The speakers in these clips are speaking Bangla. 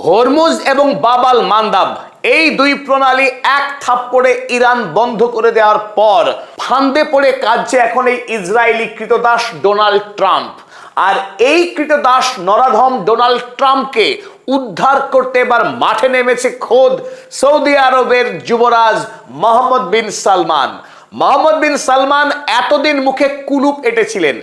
হরমুজ এবং বাব আল মান্দাব এই দুই প্রণালী এক থাপ্পড়ে ইরান বন্ধ করে দেওয়ার পর ফান্দে পড়ে কাঁদছে এখন এই ইসরায়েলি কৃতদাস ডোনাল্ড ট্রাম্প। আর এই কৃতদাস নরাধম ডোনাল্ড ট্রাম্পকে উদ্ধার করতে এবার মাঠে নেমেছে খোদ সৌদি আরবের যুবরাজ মোহাম্মদ বিন সালমান। মোহাম্মদ বিন সালমান এতদিন মুখে কুলুপ এঁটেছিলেন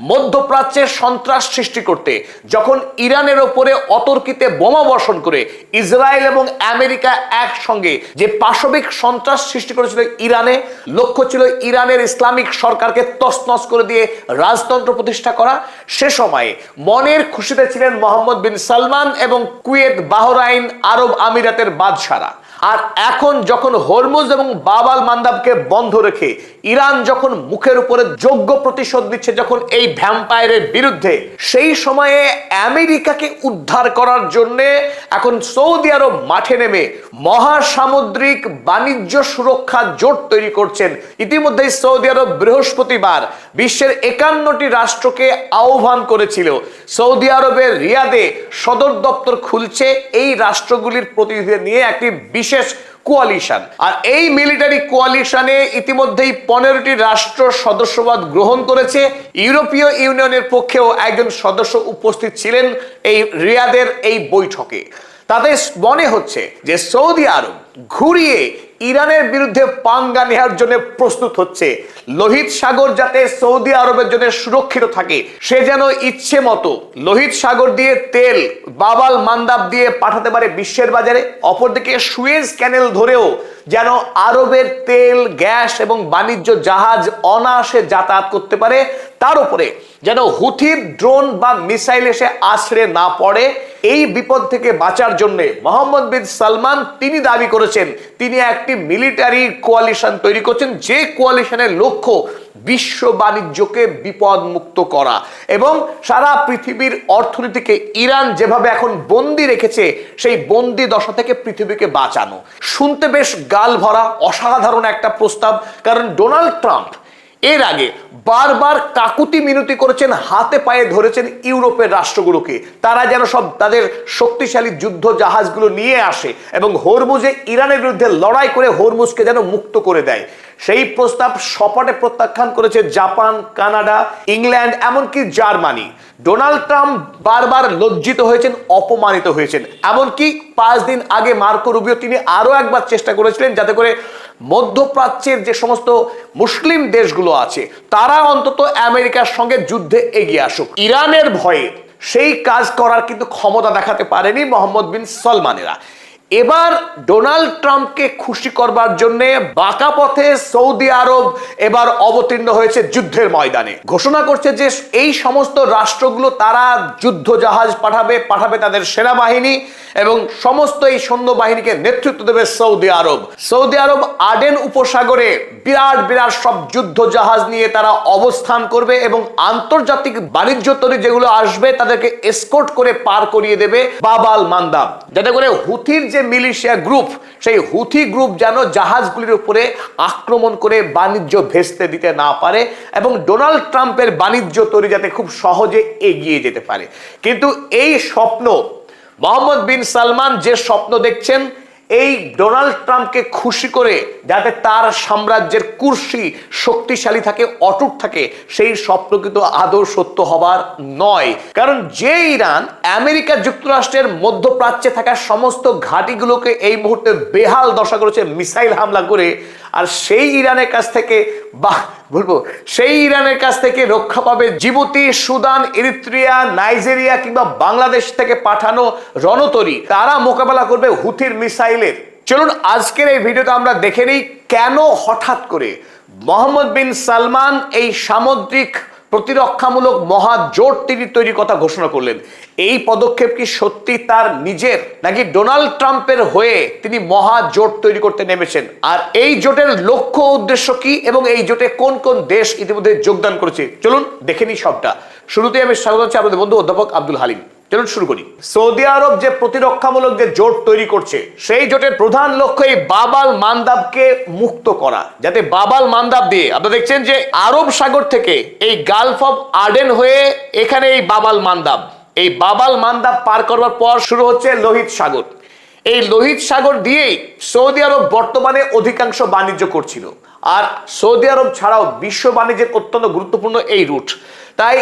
মধ্যপ্রাচ্যে সন্ত্রাস সৃষ্টি করতে, যখন ইরানের ওপরে অতর্কিতে বোমা বর্ষণ করে ইসরায়েল এবং আমেরিকা একসঙ্গে যে পাশবিক সন্ত্রাস সৃষ্টি করেছিল ইরানে, লক্ষ্য ছিল ইরানের ইসলামিক সরকারকে তছনছ করে দিয়ে রাজতন্ত্র প্রতিষ্ঠা করা। সে সময়ে মনের খুশিতে ছিলেন মোহাম্মদ বিন সালমান এবং কুয়েত, বাহরাইন, আরব আমিরাতের বাদশারা। আর এখন যখন হরমুজ এবং বাব আল মান্দাবকে বন্ধ রেখে ইরান যখন মুখের উপরে যোগ্য প্রতিশোধ দিচ্ছে যখন এই ভ্যাম্পায়ারের বিরুদ্ধে, সেই সময়ে আমেরিকাকে উদ্ধার করার জন্য এখন সৌদি আরব মাঠে নেমে মহাসামুদ্রিক বাণিজ্য সুরক্ষা জোট তৈরি করছেন। ইতিমধ্যেই সৌদি আরব বৃহস্পতিবার বিশ্বের 51টি রাষ্ট্রকে আহ্বান করেছিল সৌদি আরবের রিয়াদে সদর দপ্তর খুলছে এই রাষ্ট্রগুলির প্রতিনিধিদের নিয়ে একটি বিশেষ কোয়ালিশন। আর এই মিলিটারি কোয়ালিশনে ইতিমধ্যেই 15টি রাষ্ট্র সদস্যপদ গ্রহণ করেছে। ইউরোপীয় ইউনিয়নের পক্ষেও একজন সদস্য উপস্থিত ছিলেন এই রিয়াদের এই বৈঠকে। তাদের মনে হচ্ছে যে সৌদি আরব ঘুরিয়ে ইরানের বিরুদ্ধে পাঙ্গা নেওয়ার জন্য প্রস্তুত হচ্ছে। লোহিত সাগর যাতে সৌদি আরবের জন্য সুরক্ষিত থাকে, সে যেন ইচ্ছে মতো লোহিত সাগর দিয়ে তেল বাব আল মান্দাব দিয়ে পাঠাতে পারে বিশ্বের বাজারে। অপরদিকে সুয়েজ ক্যানেল ধরেও যেন আরবের তেল, গ্যাস এবং বাণিজ্য জাহাজ অনায়াসে যাতায়াত করতে পারে। তার উপরে যেন হুথির ড্রোন বা মিসাইল এসে আছড়ে না পড়ে। এই বিপদ থেকে বাঁচার জন্য মোহাম্মদ বিন সালমান তিনি দাবি করেছেন তিনি একটি মিলিটারি কোয়ালিশন তৈরি করছেন, যে কোয়ালিশনের লক্ষ্য বিশ্ব বাণিজ্যকে বিপদ মুক্ত করা এবং সারা পৃথিবীর অর্থনীতিকে ইরান যেভাবে এখন বন্দি রেখেছে সেই বন্দি দশা থেকে পৃথিবীকে বাঁচানো। শুনতে বেশ গাল ভরা অসাধারণ একটা প্রস্তাব, কারণ ডোনাল্ড ট্রাম্প এর আগে বারবার কাকুতি মিনতি করেছেন, হাতে পায়ে ধরেছেন ইউরোপের রাষ্ট্রগুলোকে তারা যেন সব তাদের শক্তিশালী যুদ্ধ জাহাজগুলো নিয়ে আসে এবং হরমুজে ইরানের বিরুদ্ধে লড়াই করে হরমুজকে যেন মুক্ত করে দেয়। সেই প্রস্তাব সপাটে প্রত্যাখ্যান করেছে জাপান, কানাডা, ইংল্যান্ড, এমনকি জার্মানি। ডোনাল্ড ট্রাম্প বারবার লজ্জিত হয়েছেন, অপমানিত হয়েছেন। এমনকি 5 দিন আগে মার্কো রুবিও তিনি আরো একবার চেষ্টা করেছিলেন যাতে করে মধ্যপ্রাচ্যের যে সমস্ত মুসলিম দেশগুলো আছে তারা অন্তত আমেরিকার সঙ্গে যুদ্ধে এগিয়ে আসুক। ইরানের ভয়ে সেই কাজ করার কিন্তু ক্ষমতা দেখাতে পারেনি মোহাম্মদ বিন সালমানেরা। এবার ডোনাল্ড ট্রাম্পকে খুশি করবার জন্য বাঁকা পথে সৌদি আরব এবার অবতীর্ণ হয়েছে যুদ্ধের ময়দানে। ঘোষণা করছে যে এই সমস্ত রাষ্ট্রগুলো তারা যুদ্ধ জাহাজ পাঠাবে তাদের সেনাবাহিনী এবং সমস্ত এই সৈন্যবাহিনীকে নেতৃত্ব দেবে সৌদি আরব। সৌদি আরব আডেন উপসাগরে বিরাট বিরাট সব যুদ্ধ জাহাজ নিয়ে তারা অবস্থান করবে এবং আন্তর্জাতিক বাণিজ্য তরী যেগুলো আসবে তাদেরকে এসকর্ট করে পার করিয়ে দেবে বাব আল মান্দাব, যাতে করে হুথির যে মিলিশিয়া গ্রুপ সেই হুথি গ্রুপ যেন জাহাজগুলির উপরে আক্রমণ করে বাণিজ্য ভেস্তে দিতে না পারে এবং ডোনাল্ড ট্রাম্পের বাণিজ্য তরী যাতে খুব সহজে এগিয়ে যেতে পারে। কিন্তু এই স্বপ্ন মোহাম্মদ বিন সালমান যে স্বপ্ন দেখছেন এই ডোনাল্ড ট্রাম্পকে খুশি করে যাতে তার সাম্রাজ্যের কুর্সি শক্তিশালী থাকে, অটুট থাকে, সেই স্বপ্ন কিন্তু আদৌ সত্য হবার নয়। কারণ যে ইরান আমেরিকা যুক্তরাষ্ট্রের মধ্যপ্রাচ্যে থাকা সমস্ত ঘাঁটিগুলোকে এই মুহূর্তে বেহাল দশা করেছে মিসাইল হামলা করে, আর সেই ইরানের কাছ থেকে সেই ইরানের কাছ থেকে রক্ষা পাবে জিবুতি, সুদান, এরিত্রিয়া, নাইজেরিয়া কিংবা বাংলাদেশ থেকে পাঠানো রণতরী। তারা মোকাবেলা করবে হুথির মিসাইলের। চলুন আজকের এই ভিডিওতে আমরা দেখে নিই কেন হঠাৎ করে মোহাম্মদ বিন সালমান এই সামুদ্রিক প্রতিরক্ষামূলক মহাজোট তিনি তৈরির কথা ঘোষণা করলেন। এই পদক্ষেপ কি সত্যি তার নিজের, নাকি ডোনাল্ড ট্রাম্পের হয়ে তিনি মহাজোট তৈরি করতে নেমেছেন? আর এই জোটের লক্ষ্য উদ্দেশ্য কি এবং এই জোটে কোন কোন দেশ ইতিমধ্যে যোগদান করেছে চলুন দেখে নিই সবটা। শুরুতেই আমি স্বাগত জানাচ্ছি আপনাদের বন্ধু অধ্যাপক আব্দুল হালিম। চলুন শুরু করি। সৌদি আরব যে প্রতিরক্ষামূলক যে জোট তৈরি করছে সেই জোটের প্রধান লক্ষ্য এই বাব আল মান্দাবকে মুক্ত করা, যাতে বাব আল মান্দাব দিয়ে আপনারা দেখছেন যে আরব সাগর থেকে এই গালফ অফ আডেন হয়ে এখানে এই বাব আল মান্দাব এই বাবাল মান্দাব পার করবার পর শুরু হচ্ছে লোহিত সাগর। এই লোহিত সাগর দিয়েই সৌদি আরব বর্তমানে অধিকাংশ বাণিজ্য করছিল। আর সৌদি আরব ছাড়াও বিশ্ব বাণিজ্যের অত্যন্ত গুরুত্বপূর্ণ এই রুট। তাই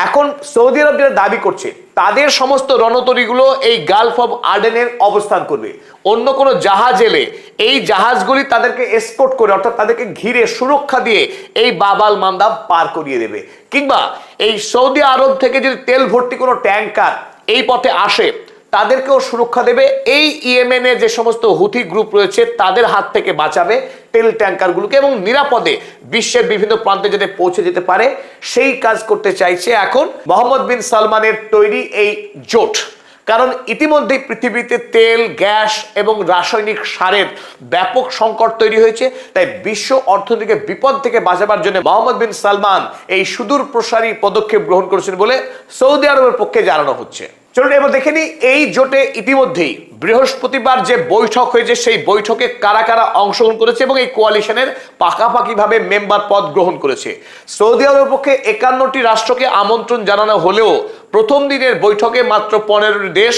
এখন সৌদি আরব যেটা দাবি করছে, তাদের সমস্ত রণতরীগুলো এই গালফ অফ আডেনের অবস্থান করবে। অন্য কোনো জাহাজ এলে এই জাহাজগুলি তাদেরকে এসকর্ট করে, অর্থাৎ তাদেরকে ঘিরে সুরক্ষা দিয়ে এই বাবাল মান্দাব পার করিয়ে দেবে। কিংবা এই সৌদি আরব থেকে যদি তেল ভর্তি কোনো ট্যাঙ্কার এই পথে আসে, তাদেরকেও সুরক্ষা দেবে। এই ইয়েমেনের যে সমস্ত হুথি গ্রুপ রয়েছে তাদের হাত থেকে বাঁচাবে তেল ট্যাঙ্কারগুলোকে, এবং নিরাপদে বিশ্বের বিভিন্ন প্রান্তে যাতে পৌঁছে যেতে পারে সেই কাজ করতে চাইছে এখন মোহাম্মদ বিন সালমানের তৈরি এই জোট। কারণ ইতিমধ্যেই পৃথিবীতে তেল, গ্যাস এবং রাসায়নিক সারের ব্যাপক সংকট তৈরি হয়েছে। তাই বিশ্ব অর্থনীতিকে বিপদ থেকে বাঁচাবার জন্য মোহাম্মদ বিন সালমান এই সুদূর প্রসারী পদক্ষেপ গ্রহণ করেছেন বলে সৌদি আরবের পক্ষে জানানো হচ্ছে। চলুন এবার দেখে নিই এই জোটে ইতিমধ্যেই বৃহস্পতিবার যে বৈঠক হয়েছে সেই বৈঠকে কারা কারা অংশগ্রহণ করেছে এবং এই কোয়ালিশনের পাকাপাকিভাবে মেম্বার পদ গ্রহণ করেছে। সৌদি আরবের পক্ষে 51টি রাষ্ট্রকে আমন্ত্রণ জানানো হলেও প্রথম দিনের বৈঠকে মাত্র 15টি দেশ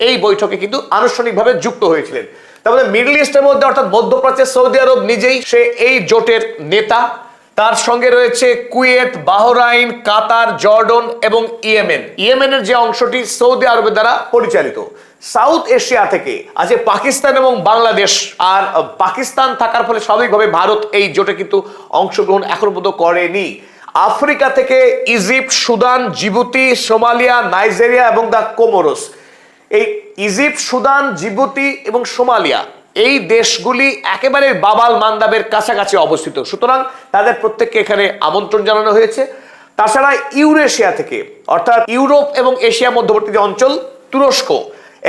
এই বৈঠকে কিন্তু আনুষ্ঠানিকভাবে যুক্ত হয়েছিলেন। তারপরে মিডল ইস্টের মধ্যে অর্থাৎ মধ্যপ্রাচ্যের সৌদি আরব নিজেই সে এই জোটের নেতা। তার সঙ্গে রয়েছে কুয়েত, বাহরাইন, কাতার, জর্ডন এবং ইয়েমেন। ইয়েমেনের যে অংশটি সৌদি আরবের দ্বারা পরিচালিত। সাউথ এশিয়া থেকে আছে পাকিস্তান এবং বাংলাদেশ। আর পাকিস্তান থাকার ফলে স্বাভাবিকভাবে ভারত এই জোটে কিন্তু অংশগ্রহণ এখনো পর্যন্ত করেনি। আফ্রিকা থেকে Egypt, Sudan, Djibouti, Somalia, Nigeria এবং দ্য কোমোরোস। এই ইজিপ্ট, সুদান, জিবুতি এবং সোমালিয়া এই দেশগুলি একেবারে বাবাল মান্দাবের কাছাকাছি অবস্থিত, সুতরাং তাদের প্রত্যেককে এখানে আমন্ত্রণ জানানো হয়েছে। তাছাড়া ইউরেশিয়া থেকে, অর্থাৎ ইউরোপ এবং এশিয়া মধ্যবর্তী যে অঞ্চল, তুরস্ক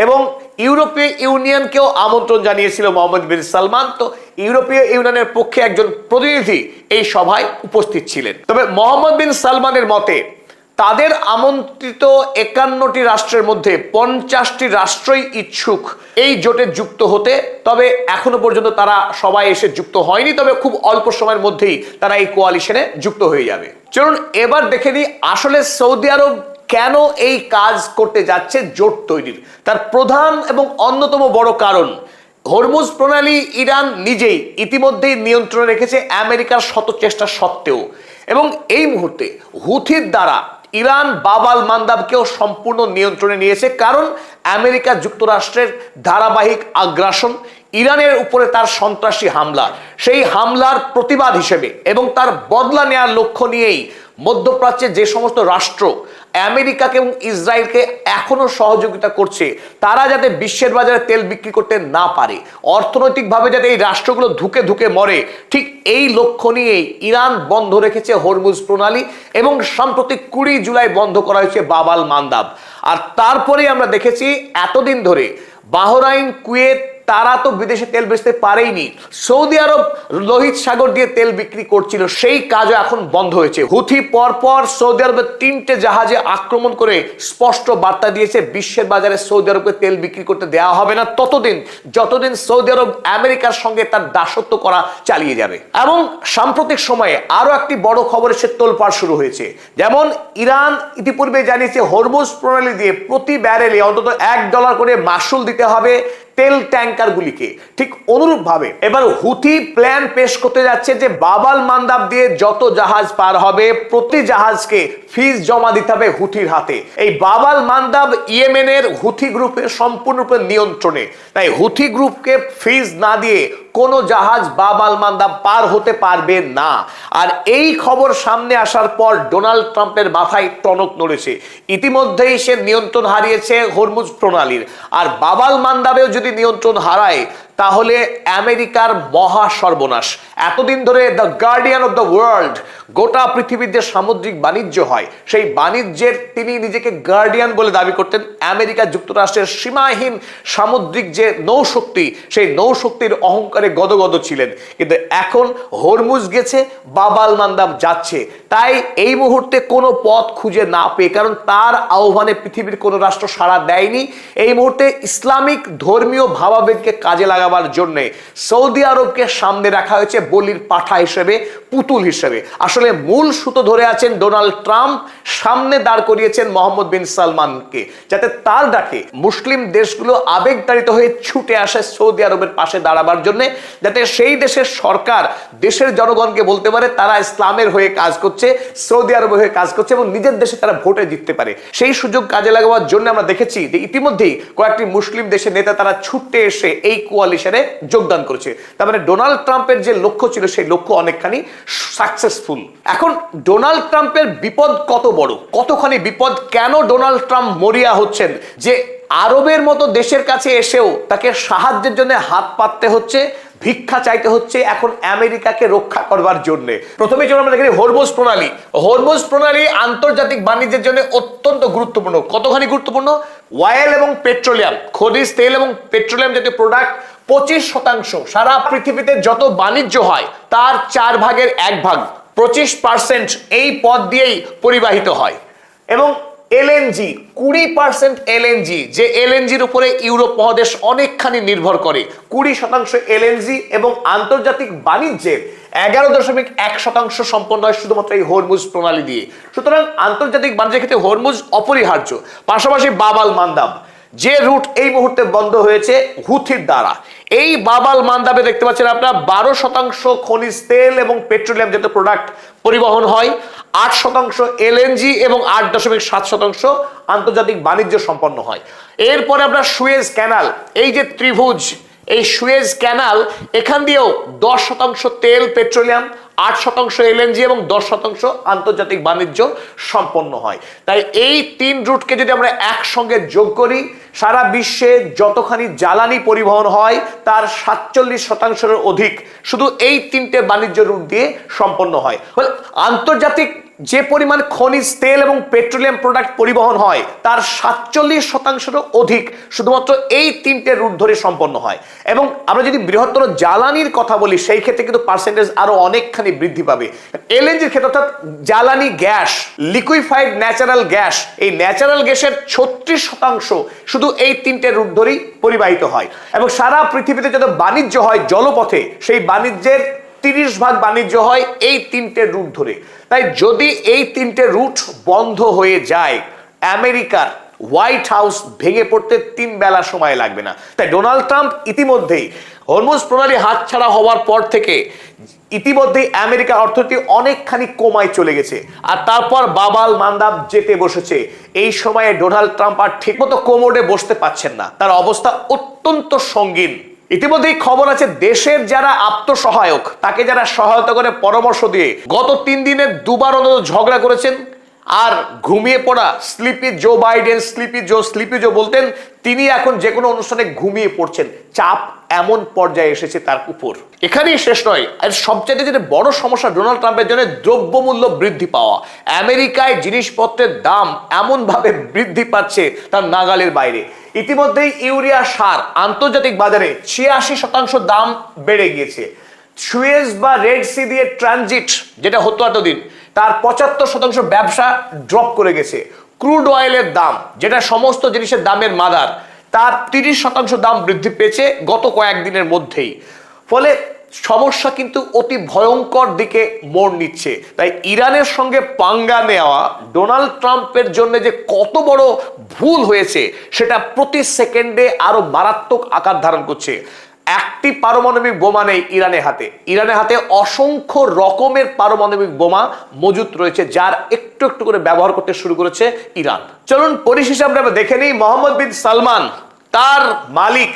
এবং ইউরোপীয় ইউনিয়নকেও আমন্ত্রণ জানিয়েছিল মোহাম্মদ বিন সালমান। তো ইউরোপীয় ইউনিয়নের পক্ষে একজন প্রতিনিধি এই সভায় উপস্থিত ছিলেন। তবে মোহাম্মদ বিন সালমানের মতে তাদের আমন্ত্রিত 51টি রাষ্ট্রের মধ্যে 50টি রাষ্ট্রই ইচ্ছুক এই জোটে যুক্ত হতে। তবে এখনো পর্যন্ত তারা সবাই এসে যুক্ত হয়নি, তবে খুব অল্প সময়ের মধ্যেই তারা এই কোয়ালিশনে যুক্ত হয়ে যাবে। চলুন এবার দেখে নিই আসলে সৌদি আরব কেন এই কাজ করতে যাচ্ছে জোট তৈরির। তার প্রধান এবং অন্যতম বড় কারণ, হরমুজ প্রণালী ইরান নিজেই ইতিমধ্যেই নিয়ন্ত্রণে রেখেছে আমেরিকার শত চেষ্টা সত্ত্বেও, এবং এই মুহূর্তে হুথির দ্বারা ইরান বাবাল মান্দাবকেও সম্পূর্ণ নিয়ন্ত্রণে নিয়েছে। কারণ আমেরিকা যুক্তরাষ্ট্রের ধারাবাহিক আগ্রাসন, ইরানের উপরে তার সন্ত্রাসী হামলা, সেই হামলার প্রতিবাদ হিসেবে এবং তার বদলা নেওয়ার লক্ষ্য নিয়েই মধ্যপ্রাচ্যের যে সমস্ত রাষ্ট্র আমেরিকাকে এবং ইসরায়েলকে এখনো সহযোগিতা করছে, তারা যাতে বিশ্বের বাজারে তেল বিক্রি করতে না পারে, অর্থনৈতিকভাবে যাতে এই রাষ্ট্রগুলো ধুকে ধুকে মরে, ঠিক এই লক্ষ্য নিয়েই ইরান বন্ধ রেখেছে হরমুজ প্রণালী এবং সাম্প্রতিক 20 জুলাই বন্ধ করা হয়েছে বাবাল মান্দাব। আর তারপরে আমরা দেখেছি এতদিন ধরে বাহরাইন, কুয়েত তারা তো বিদেশে তেল বেচতে পারেইনি, সৌদি আরব লোহিত সাগর দিয়ে তেল বিক্রি করছিল, সেই কাজও এখন বন্ধ হয়েছে। হুথি পরপর সৌদি আরবের 3টে জাহাজে আক্রমণ করে স্পষ্ট বার্তা দিয়েছে বিশ্বের বাজারে সৌদি আরবকে তেল বিক্রি করতে দেওয়া হবে না ততদিন যতদিন সৌদি আরব আমেরিকার সঙ্গে তার দাসত্ব করা চালিয়ে যাবে। এবং সাম্প্রতিক সময়ে আরো একটি বড় খবর এসে তোলপাড় শুরু হয়েছে। যেমন ইরান ইতিপূর্বে জানিয়েছে হরমুজ প্রণালী দিয়ে প্রতি ব্যারেলে অন্তত $1 করে মাসুল দিতে হবে তেল ট্যাঙ্কারগুলিকে। ঠিক অনুরূপভাবে এবার হুথি প্ল্যান পেশ করতে যাচ্ছে যে বাবাল মান্দাব দিয়ে যত জাহাজ পার হবে প্রতি জাহাজকে ফিজ জমা দিতে হবে হুথির হাতে। এই বাবাল মান্দাব ইয়েমেনের হুথি গ্রুপের সম্পূর্ণরূপে নিয়ন্ত্রণে, তাই হুথি গ্রুপকে ফিজ না দিয়ে কোনো জাহাজ বাবাল মান্দাব পার হতে পারবে না। আর এই খবর সামনে আসার পর ডোনাল্ড ট্রাম্পের মাথায় টনক নড়েছে। ইতিমধ্যেই সে নিয়ন্ত্রণ হারিয়েছে হরমুজ প্রণালীর, আর বাবাল মান্দাবেও যদি নিয়ন্ত্রণ হারায় তাহলে আমেরিকার মহা সর্বনাশ। এতদিন ধরে the guardian of the world, গোটা পৃথিবীর যে সামুদ্রিক বাণিজ্য হয় সেই বাণিজ্যের তিনি নিজেকে গার্ডিয়ান বলে দাবি করতেন। আমেরিকা যুক্তরাষ্ট্রের সীমাহীন সামুদ্রিক যে নৌশক্তি, সেই নৌশক্তির অহংকারী ব্যাপারে গদগদ ছিলেন, কিন্তু এখন হরমুজ গেছে, বাব আল মান্দাব যাচ্ছে। তাই এই মুহূর্তে কোনো পথ খুঁজে না পেয়ে, কারণ তার আহ্বানে পৃথিবীর কোনো রাষ্ট্র সাড়া দেয়নি, এই মুহূর্তে ইসলামিক ধর্মীয় ভাবাবেগকে কাজে লাগাবার জন্য সৌদি আরবকে সামনে রাখা হয়েছে বলির পাঠা হিসেবে, পুতুল হিসেবে। আসলে মূল সুতো ধরে আছেন ডোনাল্ড ট্রাম্প, সামনে দাঁড় করিয়েছেন মোহাম্মদ বিন সালমানকে, যাতে তার ডাকে মুসলিম দেশগুলো আবেগতাড়িত হয়ে ছুটে আসে সৌদি আরবের পাশে দাঁড়াবার জন্য, যাতে সেই দেশের সরকার দেশের জনগণকে বলতে পারে তারা ইসলামের হয়ে কাজ করছে, সৌদি আরবের হয়ে কাজ করছে এবং নিজের দেশে তারা ভোটে জিততে পারে। সেই সুযোগ কাজে লাগাবার জন্য আমরা দেখেছি যে ইতিমধ্যেই কয়েকটি মুসলিম দেশের নেতা তারা ছুটে এসে এই কোয়ালিশনে যোগদান করেছে। তার মানে ডোনাল্ড ট্রাম্পের যে লক্ষ্য ছিল সেই লক্ষ্য অনেকখানি সাকসেসফুল। এখন ডোনাল্ড ট্রাম্পের বিপদ কত বড়, কতখানি বিপদ, কেন ডোনাল্ড ট্রাম্প মরিয়া হচ্ছেন যে আরবের মতো দেশের কাছে এসেও তাকে সাহায্যের জন্য হাত পাততে হচ্ছে, ভিক্ষা চাইতে হচ্ছে এখন আমেরিকাকে রক্ষা করবার জন্য। প্রথমে যখন আমরা দেখি হরমুজ প্রণালী, হরমুজ প্রণালী আন্তর্জাতিক বাণিজ্যের জন্য অত্যন্ত গুরুত্বপূর্ণ। কতখানি গুরুত্বপূর্ণ? অয়েল এবং পেট্রোলিয়াম, খনিজ তেল এবং পেট্রোলিয়াম জাতীয় প্রোডাক্ট 25% সারা পৃথিবীতে যত বাণিজ্য হয় তার 4 ভাগের 1 ভাগ 25% এই পথ দিয়েই পরিবাহিত হয়। এবং এলএনজি 20% এলএনজি, যে এলএনজির উপরে ইউরোপ মহাদেশ অনেকখানি নির্ভর করে, 20% এলএনজি এবং আন্তর্জাতিক বাণিজ্যের 11.1% সম্পন্ন হয় শুধুমাত্র এই হরমুজ প্রণালী দিয়ে। সুতরাং আন্তর্জাতিক বাণিজ্যের ক্ষেত্রে হরমুজ অপরিহার্য। পাশাপাশি বাব আল মান্দাব, যে রুট এই মুহূর্তে বন্ধ হয়েছে হুথির দ্বারা, এই বাব আল মান্দাবে দেখতে পাচ্ছেন আপনারা 12% খনিজ তেল এবং পেট্রোলিয়াম জাতীয় প্রোডাক্ট পরিবহন হয়, 8% এলএনজি এবং 8.7% আন্তর্জাতিক বাণিজ্য সম্পন্ন হয়। এরপরে আমরা সুয়েজ ক্যানাল, এই যে ত্রিভুজ, এই সুয়েজ ক্যানাল, এখান দিয়েও 10% তেল পেট্রোলিয়াম, 8% এলএনজি এবং 10% আন্তর্জাতিক বাণিজ্য সম্পন্ন হয়। তাই এই 3 রুটকে যদি আমরা একসঙ্গে যোগ করি, সারা বিশ্বে যতখানি জ্বালানি পরিবহন হয় তার 47%-এর অধিক শুধু এই 3টে বাণিজ্য রুট দিয়ে সম্পন্ন হয়। আন্তর্জাতিক যে পরিমাণ খনিজ তেল এবং পেট্রোলিয়াম প্রোডাক্ট পরিবহন হয় তার 47%-এরও অধিক শুধুমাত্র এই 3টে রুট ধরে সম্পন্ন হয়। এবং আমরা যদি বৃহত্তর জ্বালানির কথা বলি সেই ক্ষেত্রে কিন্তু পার্সেন্টেজ আরো অনেকখানি বৃদ্ধি পাবে। এলএনজির ক্ষেত্রে অর্থাৎ জ্বালানি গ্যাস, লিকুইফাইড ন্যাচারাল গ্যাস, এই ন্যাচারাল গ্যাসের 36% শুধু এই 3টে রুট ধরেই পরিবাহিত হয়। এবং সারা পৃথিবীতে যত বাণিজ্য হয় জলপথে, সেই বাণিজ্যের 30 ভাগ বাণিজ্য হয় এই 3টে রুট ধরে। তাই যদি এই 3টে রুট বন্ধ হয়ে যায়, আমেরিকার হোয়াইট হাউস ভেঙে পড়তে 3 বেলা সময় লাগবে না। তাই ডোনাল্ড ট্রাম্প ইতিমধ্যেই হরমুজ প্রণালী হাতছাড়া হওয়ার পর থেকে ইতিমধ্যেই আমেরিকার অর্থনীতি অনেকখানি কমায় চলে গেছে, আর তারপর বাব আল মান্দাব যেতে বসেছে। এই সময়ে ডোনাল্ড ট্রাম্প আর ঠিকমতো কোমরে বসতে পারছেন না, তার অবস্থা অত্যন্ত সঙ্গীন। ইতিমধ্যেই খবর আছে দেশের যারা আত্মসহায়ক, তাকে যারা সহায়তা করে পরামর্শ দিয়ে গত 3 দিনে 2 বার অন্তত ঝগড়া করেছেন। আর ঘুমিয়ে পড়া স্লিপি জো বাইডেন, স্লিপি জো বলতেন তিনি এখন যে কোনো অনুষ্ঠানে ঘুমিয়ে পড়ছেন, চাপ এমন পর্যায়ে এসেছে তার উপর। এখানেই শেষ নয়, আর সবচেয়ে যেটা বড় সমস্যা ডোনাল্ড ট্রাম্পের জন্য দ্রব্যমূল্য বৃদ্ধি পাওয়া। আমেরিকায় জিনিসপত্রের দাম এমন ভাবে বৃদ্ধি পাচ্ছে তার নাগালের বাইরে। ইতিমধ্যেই ইউরিয়া সার আন্তর্জাতিক বাজারে 86% দাম বেড়ে গিয়েছে। সুয়েজ বা রেড সি দিয়ে ট্রানজিট যেটা হতো এতদিন, তার 75% ব্যবসা ড্রপ করে গেছে। ক্রুড অয়েলের দাম, যেটা সমস্ত জিনিসের দামের মাদার, তার 30% দাম বৃদ্ধি পেয়েছে গত কয়েকদিনের মধ্যেই। ফলে সমস্যা কিন্তু অতি ভয়ঙ্কর দিকে মোড় নিচ্ছে। তাই ইরানের সঙ্গে পাঙ্গা নেওয়া ডোনাল্ড ট্রাম্পের জন্য যে কত বড় ভুল হয়েছে সেটা প্রতি সেকেন্ডে আরো মারাত্মক আকার ধারণ করছে। একটি পারমাণবিক বোমা নেই ইরানের হাতে, ইরানের হাতে অসংখ্য রকমের পারমাণবিক বোমা মজুত রয়েছে, যার একটু একটু করে ব্যবহার করতে শুরু করেছে ইরান। চলুন পরিশেষে আমরা দেখে নিই মোহাম্মদ বিন সালমান তার মালিক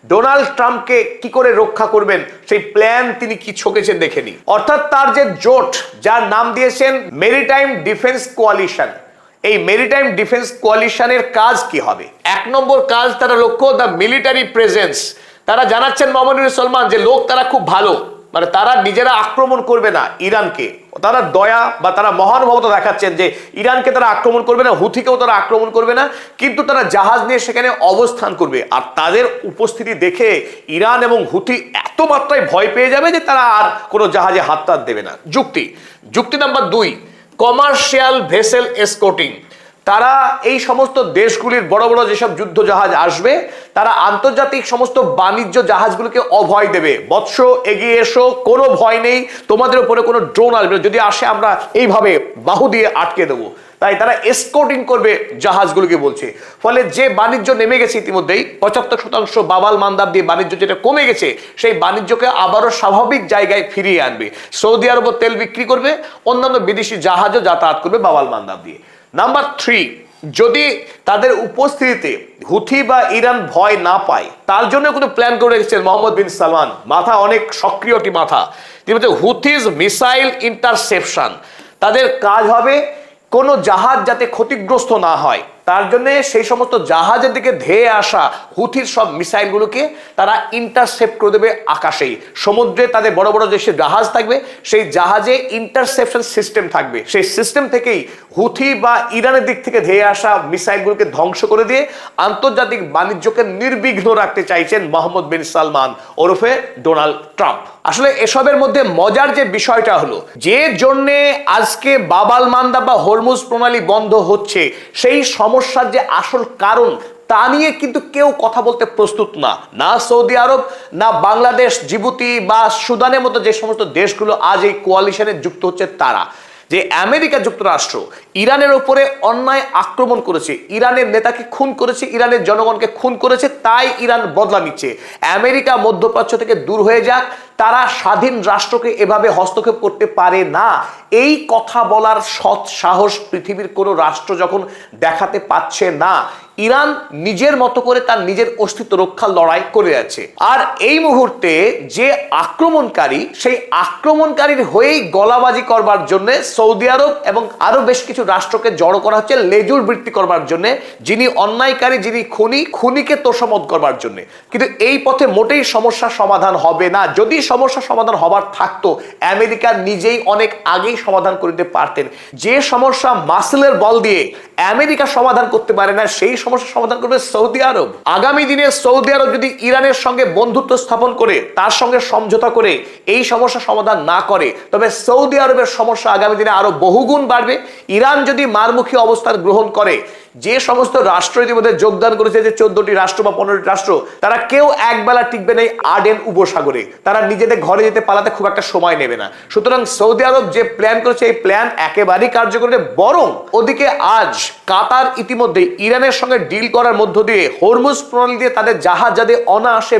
ডোনাল্ড ট্রাম্পকে কি করে রক্ষা করবেন সেই প্ল্যান তিনি কি ছকেছেন দেখে নিই। অর্থাৎ তার যে জোট, যার নাম দিয়েছেন মেরিটাইম ডিফেন্স কোয়ালিশন, এই মেরিটাইম ডিফেন্স কোয়ালিশনের কাজ কি হবে? 1 নম্বর কাজ, তারা লক্ষ্য দ্য মিলিটারি প্রেজেন্স। তারা জানাচ্ছেন মোহাম্মদ বিন সালমান যে লোক তারা খুব ভালো, মানে তারা নিজেরা আক্রমণ করবে না ইরানকে, তারা দয়া বা তারা মহানুভবতা দেখাচ্ছেন যে ইরানকে তারা আক্রমণ করবে না, হুথিকেও তারা আক্রমণ করবে না, কিন্তু তারা জাহাজ নিয়ে সেখানে অবস্থান করবে। আর তাদের উপস্থিতি দেখে ইরান এবং হুথি এত মাত্রায় ভয় পেয়ে যাবে যে তারা আর কোনো জাহাজে হাত টাত দেবে না। যুক্তি নাম্বার 2, কমার্শিয়াল ভেসেল এসকর্টিং। তারা এই সমস্ত দেশগুলির বড় বড় যেসব যুদ্ধ জাহাজ আসবে, তারা আন্তর্জাতিক সমস্ত বাণিজ্য জাহাজগুলোকে অভয় দেবে, বৎস এগিয়ে এসো, কোনো ভয় নেই, তোমাদের উপরে কোনো ড্রোন আসবে, যদি আসে আমরা এইভাবে বাহু দিয়ে আটকে দেবো। তাই তারা এসকর্টিং করবে জাহাজগুলোকে বলছে। ফলে যে বাণিজ্য নেমে গেছে ইতিমধ্যেই 75% বাবাল মান্দাব দিয়ে বাণিজ্য যেটা কমে গেছে, সেই বাণিজ্যকে আবারও স্বাভাবিক জায়গায় ফিরিয়ে আনবে। সৌদি আরবও তেল বিক্রি করবে, অন্যান্য বিদেশি জাহাজও যাতায়াত করবে বাবাল মান্দাব দিয়ে। নাম্বার 3, যদি তাদের উপস্থিতিতে হুথি বা ইরান ভয় না পায়, তার জন্য কোনো প্ল্যান করে রেখেছেন মোহাম্মদ বিন সালমান, মাথা অনেক সক্রিয়টি মাথা। তিনি বলছে হুথিজ মিসাইল ইন্টারসেপশন, তাদের কাজ হবে কোনো জাহাজ যাতে ক্ষতিগ্রস্ত না হয়, তার জন্য সেই সমস্ত জাহাজের দিকে ধেয়ে আসা হুথির সব মিসাইলগুলোকে তারা ইন্টারসেপ্ট করে দেবে আকাশেই। সমুদ্রে তাদের বড় বড় যে জাহাজ থাকবে, সেই জাহাজে ইন্টারসেপশন সিস্টেম থাকবে, সেই সিস্টেম থেকেই হুথি বা ইরানের দিক থেকে ধেয়ে আসা মিসাইলগুলোকে ধ্বংস করে দিয়ে আন্তর্জাতিক বাণিজ্যকে নির্বিঘ্ন রাখতে চাইছেন মোহাম্মদ বিন সালমান ওরফে ডোনাল্ড ট্রাম্প। আসলে এসবের মধ্যে মজার যে বিষয়টা হলো, যে জন্যে আজকে বাবাল মান্দাব বা হরমুজ প্রণালী বন্ধ হচ্ছে, সেই সমস্যার যে আসল কারণ তা নিয়ে কিন্তু কেউ কথা বলতে প্রস্তুত না সৌদি আরব, না বাংলাদেশ, জিবুতি বা সুদানের মতো যে সমস্ত দেশগুলো আজ এই কোয়ালিশনে যুক্ত হচ্ছে তারা। যে আমেরিকা যুক্তরাষ্ট্র ইরানের উপরে অন্যায় আক্রমণ করেছে, ইরানের নেতাকে খুন করেছে, ইরানের জনগণকে খুন করেছে, তাই ইরান বদলা নিচ্ছে। আমেরিকা মধ্যপ্রাচ্য থেকে দূর হয়ে যাক, তারা স্বাধীন রাষ্ট্রকে এভাবে হস্তক্ষেপ করতে পারে না, এই কথা বলার সৎ সাহস পৃথিবীর কোনো রাষ্ট্র যখন দেখাতে পাচ্ছে না, ইরান নিজের মতো করে তার নিজের অস্তিত্ব রক্ষার লড়াই করে যাচ্ছে। আর এই মুহূর্তে যে আক্রমণকারী, সেই আক্রমণকারীর হয়েই গলাবাজি করবার জন্য সৌদি আরব এবং আরো বেশ কিছু রাষ্ট্রকে জড়ো করা হচ্ছে লেজুর বৃত্তি করবার জন্য, যিনি অন্যায়কারী, যিনি খুনিকে তোষামত করবার জন্য। কিন্তু এই পথে মোটেই সমস্যার সমাধান হবে না। যদি সমস্যার সমাধান হবার থাকতো, আমেরিকা নিজেই অনেক আগেই সমাধান করে দিতে পারতেন। যে সমস্যা মাসেলের বল দিয়ে আমেরিকা সমাধান করতে পারে না, সেই সমস্যার সমাধান করবে সৌদি আরব। আগামী দিনে সৌদি আরব যদি ইরানের সঙ্গে বন্ধুত্ব স্থাপন করে, তার সঙ্গে সমঝোতা করে এই সমস্যা সমাধান না করে, তবে সৌদি আরবের সমস্যা আগামী দিনে আরো বহুগুণ বাড়বে। ইরান যদি মারমুখী অবস্থান গ্রহণ করে, যে সমস্ত রাষ্ট্র ইতিমধ্যে যোগদান করেছে, যে 14টি রাষ্ট্র বা 15টি রাষ্ট্র, তারা কেউ একবেলা টিকবে না আডেন উপসাগরে, তারা নিজেদের ঘরে যেতে পালাতে খুব একটা সময় নেবে না। সুতরাং সৌদি আরব যে প্ল্যান করেছে, এই প্ল্যান একেবারেই কার্যকরী। বরং ওদিকে আজ কাতার ইতিমধ্যে ইরানের সঙ্গে ডিল করার মধ্য দিয়ে হরমুজ প্রণালী দিয়ে তাদের জাহাজ যাতে অনায়াসে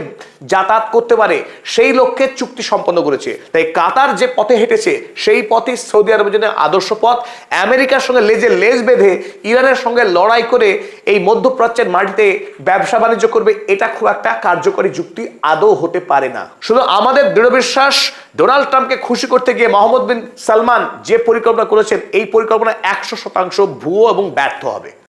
যাতায়াত করতে পারে, সেই লক্ষ্যে চুক্তি সম্পন্ন করেছে। তাই কাতার যে পথে হেঁটেছে, সেই পথই সৌদি আরবের জন্য আদর্শ পথ। আমেরিকার সঙ্গে লেজে লেজ বেঁধে ইরানের সঙ্গে লড়াই করে এই মধ্যপ্রাচ্যের মাটিতে ব্যবসা বাণিজ্য করবে, এটা খুব একটা কার্যকরী যুক্তি আদৌ হতে পারে না। শুধু আমাদের দৃঢ় বিশ্বাস, ডোনাল্ড ট্রাম্পকে খুশি করতে গিয়ে মোহাম্মদ বিন সালমান যে পরিকল্পনা করেছেন, এই পরিকল্পনা 100% ভুয়ো এবং ব্যর্থ হবে।